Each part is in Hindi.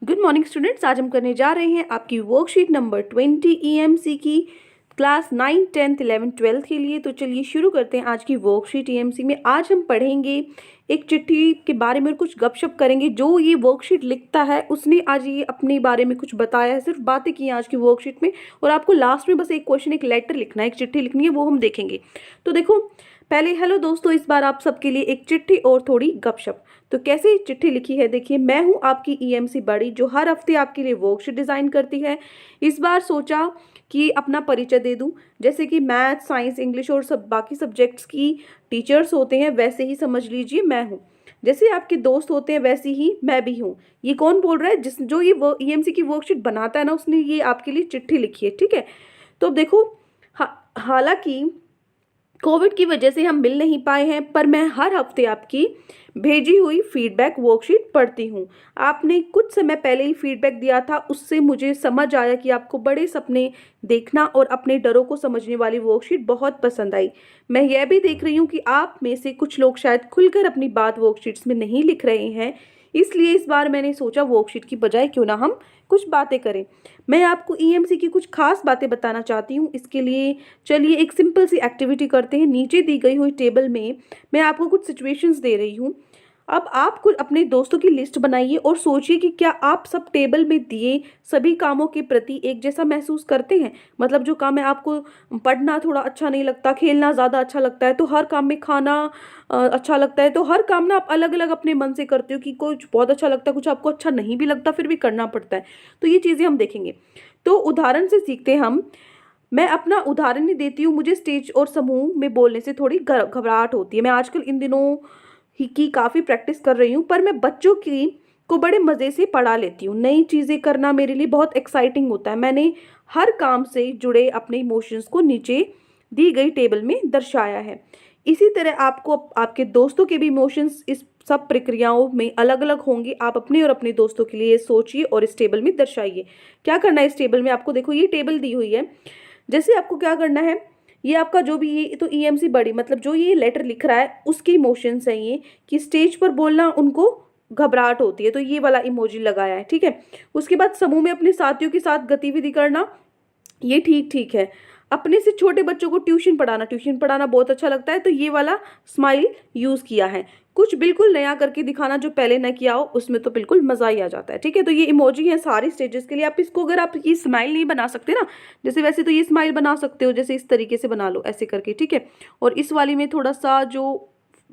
Good morning students. आज हम करने जा रहे हैं आपकी वर्कशीट नंबर 20 ईएमसी की क्लास 9, 10th, 11th, 12th के लिए। तो चलिए शुरू करते हैं आज की वर्कशीट ईएमसी में। आज हम पढ़ेंगे एक चिट्ठी के बारे में और कुछ गपशप करेंगे। जो ये वर्कशीट लिखता है उसने आज ये अपने बारे में कुछ बताया है, सिर्फ बातें की हैं आज की वर्कशीट में। और आपको लास्ट में बस एक क्वेश्चन, एक लेटर लिखना है, एक चिट्ठी लिखनी है, वो हम देखेंगे। तो देखो, पहले हेलो दोस्तों, इस बार आप सबके लिए एक चिट्ठी और थोड़ी गपशप। तो कैसे चिट्ठी लिखी है देखिए। मैं हूं आपकी ईएमसी बड़ी, जो हर हफ्ते आपके लिए वर्कशीट डिज़ाइन करती है। इस बार सोचा कि अपना परिचय दे दूं। जैसे कि मैथ, साइंस, इंग्लिश और सब बाकी सब्जेक्ट्स की टीचर्स होते हैं, वैसे ही समझ लीजिए मैं हूं। जैसे आपके दोस्त होते हैं वैसे ही मैं भी हूँ। ये कौन बोल रहा है? जो ये ईएमसी की वर्कशीट बनाता है ना, उसने ये आपके लिए चिट्ठी लिखी है। ठीक है, तो अब देखो, हालांकि कोविड की वजह से हम मिल नहीं पाए हैं, पर मैं हर हफ्ते आपकी भेजी हुई फीडबैक वर्कशीट पढ़ती हूँ। आपने कुछ समय पहले ही फीडबैक दिया था, उससे मुझे समझ आया कि आपको बड़े सपने देखना और अपने डरों को समझने वाली वर्कशीट बहुत पसंद आई। मैं यह भी देख रही हूँ कि आप में से कुछ लोग शायद खुलकर अपनी बात वर्कशीट्स में नहीं लिख रहे हैं, इसलिए इस बार मैंने सोचा वर्कशीट की बजाय क्यों ना हम कुछ बातें करें। मैं आपको ईएमसी की कुछ खास बातें बताना चाहती हूँ। इसके लिए चलिए एक सिंपल सी एक्टिविटी करते हैं। नीचे दी गई हुई टेबल में मैं आपको कुछ सिचुएशंस दे रही हूँ। अब आप कुछ अपने दोस्तों की लिस्ट बनाइए और सोचिए कि क्या आप सब टेबल में दिए सभी कामों के प्रति एक जैसा महसूस करते हैं। मतलब जो काम है, आपको पढ़ना थोड़ा अच्छा नहीं लगता, खेलना ज़्यादा अच्छा लगता है, तो हर काम में खाना अच्छा लगता है, तो हर काम ना आप अलग अलग अपने मन से करते हो कि कुछ बहुत अच्छा लगता है, कुछ आपको अच्छा नहीं भी लगता, फिर भी करना पड़ता है। तो ये चीज़ें हम देखेंगे। तो उदाहरण से सीखते हैं हम। मैं अपना उदाहरण ही देती हूँ। मुझे स्टेज और समूह में बोलने से थोड़ी घबराहट होती है। मैं आजकल इन दिनों ही की काफ़ी प्रैक्टिस कर रही हूँ, पर मैं बच्चों की को बड़े मज़े से पढ़ा लेती हूँ। नई चीज़ें करना मेरे लिए बहुत एक्साइटिंग होता है। मैंने हर काम से जुड़े अपने इमोशंस को नीचे दी गई टेबल में दर्शाया है। इसी तरह आपको आपके दोस्तों के भी इमोशंस इस सब प्रक्रियाओं में अलग अलग होंगे। आप अपने और अपने दोस्तों के लिए सोचिए और इस टेबल में दर्शाइए। क्या करना है इस टेबल में आपको? देखो, ये टेबल दी हुई है। जैसे आपको क्या करना है, ये आपका जो भी, ये तो ईएमसी बड़ी, मतलब जो ये लेटर लिख रहा है उसके इमोशंस हैं ये, कि स्टेज पर बोलना उनको घबराहट होती है, तो ये वाला इमोजी लगाया है। ठीक है, उसके बाद समूह में अपने साथियों के साथ गतिविधि करना, ये ठीक ठीक है। अपने से छोटे बच्चों को ट्यूशन पढ़ाना बहुत अच्छा लगता है, तो ये वाला स्माइल यूज़ किया है। कुछ बिल्कुल नया करके दिखाना जो पहले न किया हो, उसमें तो बिल्कुल मज़ा ही आ जाता है। ठीक है, तो ये इमोजी है सारी स्टेजेस के लिए। आप इसको, अगर आप ये स्माइल नहीं बना सकते ना, जैसे वैसे तो ये स्माइल बना सकते हो, जैसे इस तरीके से बना लो ऐसे करके। ठीक है, और इस वाली में थोड़ा सा जो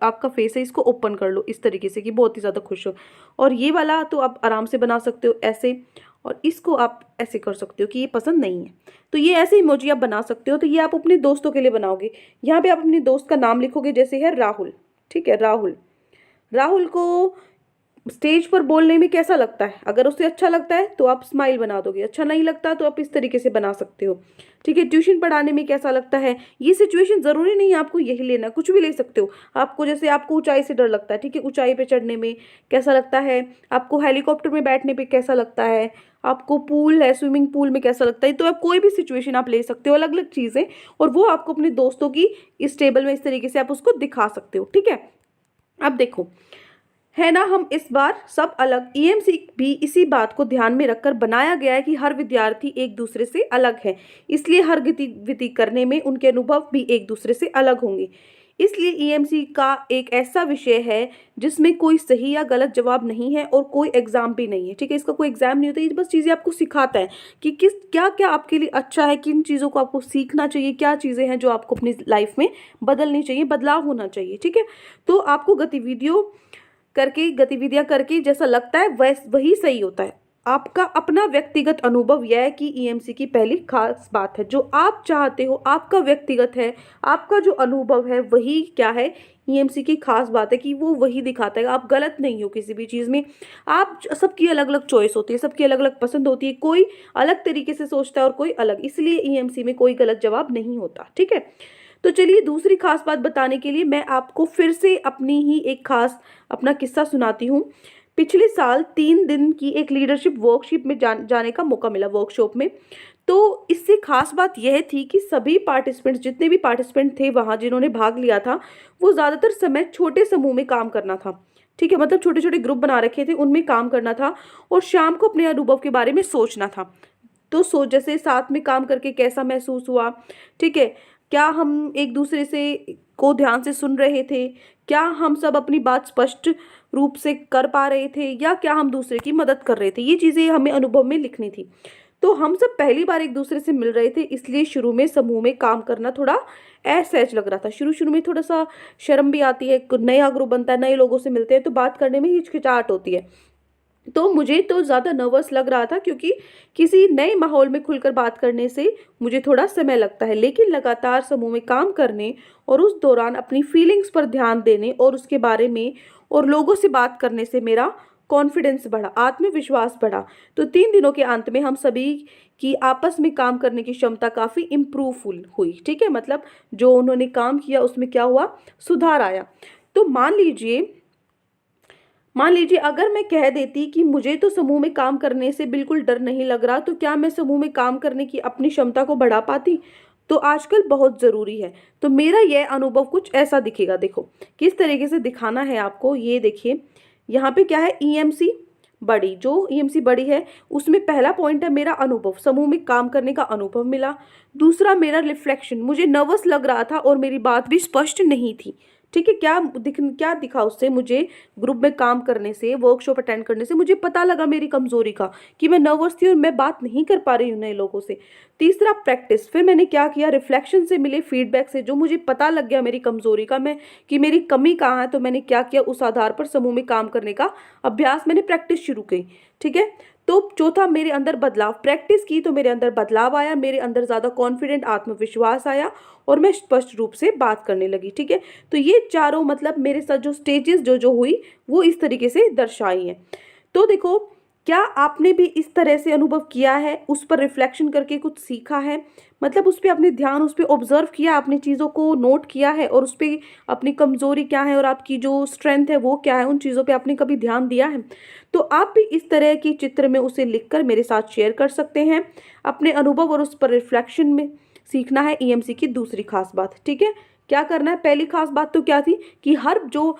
आपका फेस है इसको ओपन कर लो इस तरीके से कि बहुत ही ज़्यादा खुश हो। और ये वाला तो आप आराम से बना सकते हो ऐसे, और इसको आप ऐसे कर सकते हो कि ये पसंद नहीं है। तो ये ऐसे इमोजी आप बना सकते हो। तो ये आप अपने दोस्तों के लिए बनाओगे। यहाँ पे आप अपने दोस्त का नाम लिखोगे, जैसे है राहुल। ठीक है, राहुल। राहुल को स्टेज पर बोलने में कैसा लगता है? अगर उसे अच्छा लगता है तो आप स्माइल बना दोगे, अच्छा नहीं लगता तो आप इस तरीके से बना सकते हो। ठीक है, ट्यूशन पढ़ाने में कैसा लगता है? ये सिचुएशन ज़रूरी नहीं है आपको यही लेना, कुछ भी ले सकते हो। आपको जैसे आपको ऊंचाई से डर लगता है, ठीक है, ऊंचाई पे चढ़ने में कैसा लगता है? आपको हेलीकॉप्टर में बैठने पे कैसा लगता है? आपको पूल है, स्विमिंग पूल में कैसा लगता है? तो आप कोई भी सिचुएशन आप ले सकते हो, अलग अलग चीज़ें, और वो आपको अपने दोस्तों की इस टेबल में इस तरीके से आप उसको दिखा सकते हो। ठीक है, अब देखो, है ना, हम इस बार सब अलग, ईएमसी भी इसी बात को ध्यान में रखकर बनाया गया है कि हर विद्यार्थी एक दूसरे से अलग है, इसलिए हर गतिविधि करने में उनके अनुभव भी एक दूसरे से अलग होंगे। इसलिए ईएमसी का एक ऐसा विषय है जिसमें कोई सही या गलत जवाब नहीं है और कोई एग्जाम भी नहीं है। ठीक है, इसका कोई एग्जाम नहीं होता, ये बस चीज़ें आपको सिखाता है कि किस क्या क्या आपके लिए अच्छा है, किन चीज़ों को आपको सीखना चाहिए, क्या चीज़ें हैं जो आपको अपनी लाइफ में बदलनी चाहिए, बदलाव होना चाहिए। ठीक है, तो आपको गतिविधियां करके जैसा लगता है वही सही होता है। आपका अपना व्यक्तिगत अनुभव यह है कि ईएमसी की पहली खास बात है, जो आप चाहते हो आपका व्यक्तिगत है, आपका जो अनुभव है वही क्या है, ईएमसी की खास बात है कि वो वही दिखाता है। आप गलत नहीं हो किसी भी चीज़ में। आप सबकी अलग अलग चॉइस होती है, सबकी अलग अलग पसंद होती है, कोई अलग तरीके से सोचता है और कोई अलग, इसलिए ईएमसी में कोई गलत जवाब नहीं होता। ठीक है, तो चलिए दूसरी खास बात बताने के लिए मैं आपको फिर से अपनी ही एक खास अपना किस्सा सुनाती हूँ। पिछले साल 3 दिन की एक लीडरशिप वर्कशिप में जाने का मौका मिला, वर्कशॉप में। तो इससे खास बात यह थी कि सभी पार्टिसिपेंट्स, जितने भी पार्टिसिपेंट थे वहाँ जिन्होंने भाग लिया था, वो ज़्यादातर समय छोटे समूह में काम करना था। ठीक है, मतलब छोटे छोटे ग्रुप बना रखे थे, उनमें काम करना था और शाम को अपने अनुभव के बारे में सोचना था। तो जैसे साथ में काम करके कैसा महसूस हुआ, ठीक है, क्या हम एक दूसरे से को ध्यान से सुन रहे थे, क्या हम सब अपनी बात स्पष्ट रूप से कर पा रहे थे, या क्या हम दूसरे की मदद कर रहे थे, ये चीज़ें हमें अनुभव में लिखनी थी। तो हम सब पहली बार एक दूसरे से मिल रहे थे, इसलिए शुरू में समूह में काम करना थोड़ा असहज लग रहा था। शुरू शुरू में थोड़ा सा शर्म भी आती है, नया ग्रुप बनता है, नए लोगों से मिलते हैं तो बात करने में हिचकिचाहट होती है। तो मुझे तो ज़्यादा नर्वस लग रहा था, क्योंकि किसी नए माहौल में खुलकर बात करने से मुझे थोड़ा समय लगता है। लेकिन लगातार समूह में काम करने और उस दौरान अपनी फीलिंग्स पर ध्यान देने और उसके बारे में और लोगों से बात करने से मेरा कॉन्फिडेंस बढ़ा, आत्मविश्वास बढ़ा। तो 3 दिनों के अंत में हम सभी की आपस में काम करने की क्षमता काफ़ी इम्प्रूव हुई, ठीक है, मतलब जो उन्होंने काम किया उसमें क्या हुआ, सुधार आया। तो मान लीजिए अगर मैं कह देती कि मुझे तो समूह में काम करने से बिल्कुल डर नहीं लग रहा, तो क्या मैं समूह में काम करने की अपनी क्षमता को बढ़ा पाती? तो आजकल बहुत ज़रूरी है। तो मेरा यह अनुभव कुछ ऐसा दिखेगा, देखो किस तरीके से दिखाना है आपको, ये देखिए यहाँ पे क्या है, ईएमसी बड़ी, जो ईएमसी बड़ी है उसमें पहला पॉइंट है मेरा अनुभव, समूह में काम करने का अनुभव मिला। दूसरा मेरा रिफ्लेक्शन, मुझे नर्वस लग रहा था और मेरी बात भी स्पष्ट नहीं थी, ठीक है, क्या दिखा उससे, मुझे ग्रुप में काम करने से, वर्कशॉप अटेंड करने से मुझे पता लगा मेरी कमजोरी का, कि मैं नर्वस थी और मैं बात नहीं कर पा रही हूँ नए लोगों से। तीसरा प्रैक्टिस, फिर मैंने क्या किया, रिफ्लेक्शन से मिले फीडबैक से जो मुझे पता लग गया मेरी कमजोरी का, मैं कि मेरी कमी कहाँ है, तो मैंने क्या किया, उस आधार पर समूह में काम करने का अभ्यास, मैंने प्रैक्टिस शुरू की, ठीक है। तो चौथा, मेरे अंदर बदलाव, प्रैक्टिस की तो मेरे अंदर बदलाव आया, मेरे अंदर ज़्यादा कॉन्फिडेंट, आत्मविश्वास आया और मैं स्पष्ट रूप से बात करने लगी, ठीक है। तो ये चारों मतलब मेरे साथ जो स्टेजेस जो जो हुई वो इस तरीके से दर्शाई हैं। तो देखो, क्या आपने भी इस तरह से अनुभव किया है, उस पर रिफ्लेक्शन करके कुछ सीखा है, मतलब उस पर अपने ध्यान, उस पर ऑब्जर्व किया, आपने चीज़ों को नोट किया है और उस पर अपनी कमजोरी क्या है और आपकी जो स्ट्रेंथ है वो क्या है, उन चीज़ों पे आपने कभी ध्यान दिया है? तो आप भी इस तरह की चित्र में उसे लिखकर मेरे साथ शेयर कर सकते हैं अपने अनुभव, और उस पर रिफ्लेक्शन में सीखना है ईएमसी की दूसरी खास बात, ठीक है। क्या करना है, पहली खास बात तो क्या थी कि हर जो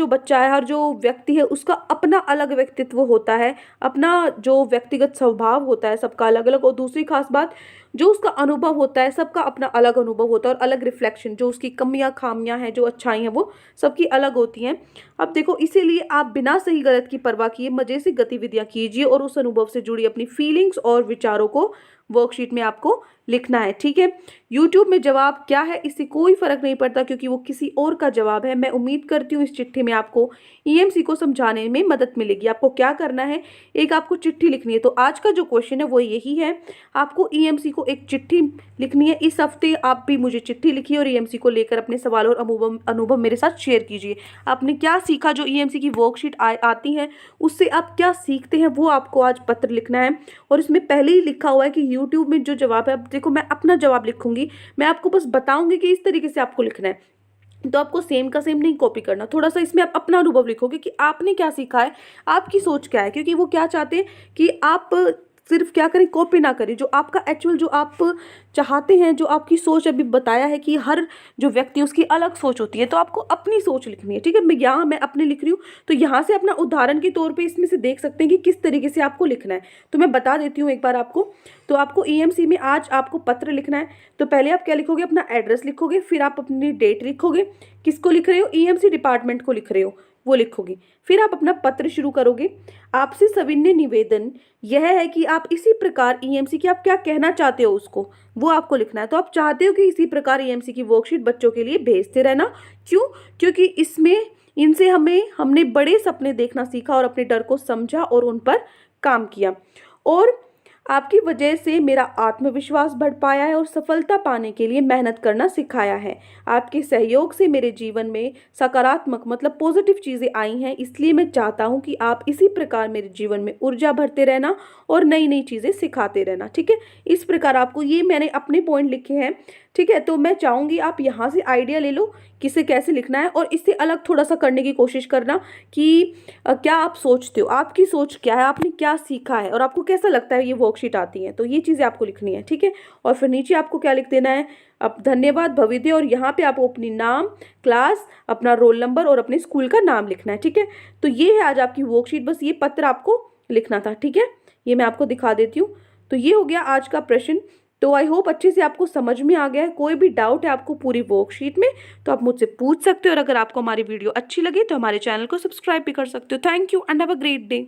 बच्चा है, हर जो व्यक्ति है, उसका अपना अलग व्यक्तित्व होता है, अपना जो व्यक्तिगत स्वभाव होता है सबका अलग अलग। और दूसरी खास बात, जो उसका अनुभव होता है, सबका अपना अलग अनुभव होता है और अलग रिफ्लेक्शन, जो उसकी कमियां खामियां हैं, जो अच्छाई हैं, वो सबकी अलग होती हैं। अब देखो, इसीलिए आप बिना सही गलत की परवाह किए मजे से गतिविधियां कीजिए और उस अनुभव से जुड़ी अपनी फीलिंग्स और विचारों को वर्कशीट में आपको लिखना है, ठीक है। यूट्यूब में जवाब क्या है इससे कोई फर्क नहीं पड़ता, क्योंकि वो किसी और का जवाब है। मैं उम्मीद करती हूँ इस चिट्ठी में आपको ईएमसी को समझाने में मदद मिलेगी। आपको क्या करना है, एक आपको चिट्ठी लिखनी है। तो आज का जो क्वेश्चन है वो यही है, आपको ईएमसी को एक चिट्ठी लिखनी है। इस हफ्ते आप भी मुझे चिट्ठी लिखिए और ईएमसी को लेकर अपने सवाल और अनुभव मेरे साथ शेयर कीजिए। आपने क्या सीखा, जो ईएमसी की वर्कशीट आती है उससे आप क्या सीखते हैं, वो आपको आज पत्र लिखना है। और इसमें पहले ही लिखा हुआ है कि यूट्यूब में जो जवाब है, अब देखो मैं अपना जवाब लिखूंगी, मैं आपको बस बताऊंगी कि इस तरीके से आपको लिखना है। तो आपको सेम का सेम नहीं कॉपी करना, थोड़ा सा इसमें आप अपना अनुभव लिखोगे कि आपने क्या सीखा है, आपकी सोच क्या है, क्योंकि वो क्या चाहते हैं कि आप सिर्फ क्या करें, कॉपी ना करें, जो आपका एक्चुअल जो आप चाहते हैं, जो आपकी सोच अभी बताया है कि हर जो व्यक्ति उसकी अलग सोच होती है, तो आपको अपनी सोच लिखनी है, ठीक है। मैं अपने लिख रही हूँ, तो यहाँ से अपना उदाहरण के तौर पे इसमें से देख सकते हैं कि किस तरीके से आपको लिखना है। तो मैं बता देती हूँ एक बार आपको। तो आपको ईएमसी में आज आपको पत्र लिखना है। तो पहले आप क्या लिखोगे, अपना एड्रेस लिखोगे, फिर आप अपनी डेट लिखोगे, किसको लिख रहे हो, ईएमसी डिपार्टमेंट को लिख रहे हो, वो लिखोगे। फिर आप अपना पत्र शुरू करोगे। आपसे सविनय निवेदन यह है कि आप इसी प्रकार ईएमसी की आप क्या कहना चाहते हो उसको, वो आपको लिखना है। तो आप चाहते हो कि इसी प्रकार ईएमसी की वर्कशीट बच्चों के लिए भेजते रहना। क्यों? क्योंकि इनसे हमने बड़े सपने देखना सीखा और अपने डर को समझा और उन पर काम किया, और आपकी वजह से मेरा आत्मविश्वास बढ़ पाया है और सफलता पाने के लिए मेहनत करना सिखाया है। आपके सहयोग से मेरे जीवन में सकारात्मक मतलब पॉजिटिव चीज़ें आई हैं, इसलिए मैं चाहता हूं कि आप इसी प्रकार मेरे जीवन में ऊर्जा भरते रहना और नई नई चीज़ें सिखाते रहना, ठीक है। इस प्रकार आपको, ये मैंने अपने पॉइंट लिखे हैं, ठीक है। तो मैं चाहूँगी आप यहाँ से आइडिया ले लो किसे कैसे लिखना है, और इससे अलग थोड़ा सा करने की कोशिश करना कि क्या आप सोचते हो, आपकी सोच क्या है, आपने क्या सीखा है और आपको कैसा लगता है ये वर्कशीट आती है। तो ये चीज़ें आपको लिखनी है, ठीक है। और फिर नीचे आपको क्या लिख देना है, अब धन्यवाद भविदे, और यहाँ पे आपको अपनी नाम, क्लास, अपना रोल नंबर और अपने स्कूल का नाम लिखना है। ठीक है, तो ये है आज आपकी वर्कशीट, बस ये पत्र आपको लिखना था। ठीक है, ये मैं आपको दिखा देती हूँ। तो ये हो गया आज का प्रश्न। तो आई होप अच्छे से आपको समझ में आ गया है। कोई भी डाउट है आपको पूरी वर्कशीट में तो आप मुझसे पूछ सकते हो, और अगर आपको हमारी वीडियो अच्छी लगे तो हमारे चैनल को सब्सक्राइब भी कर सकते हो। Thank you and have a great day.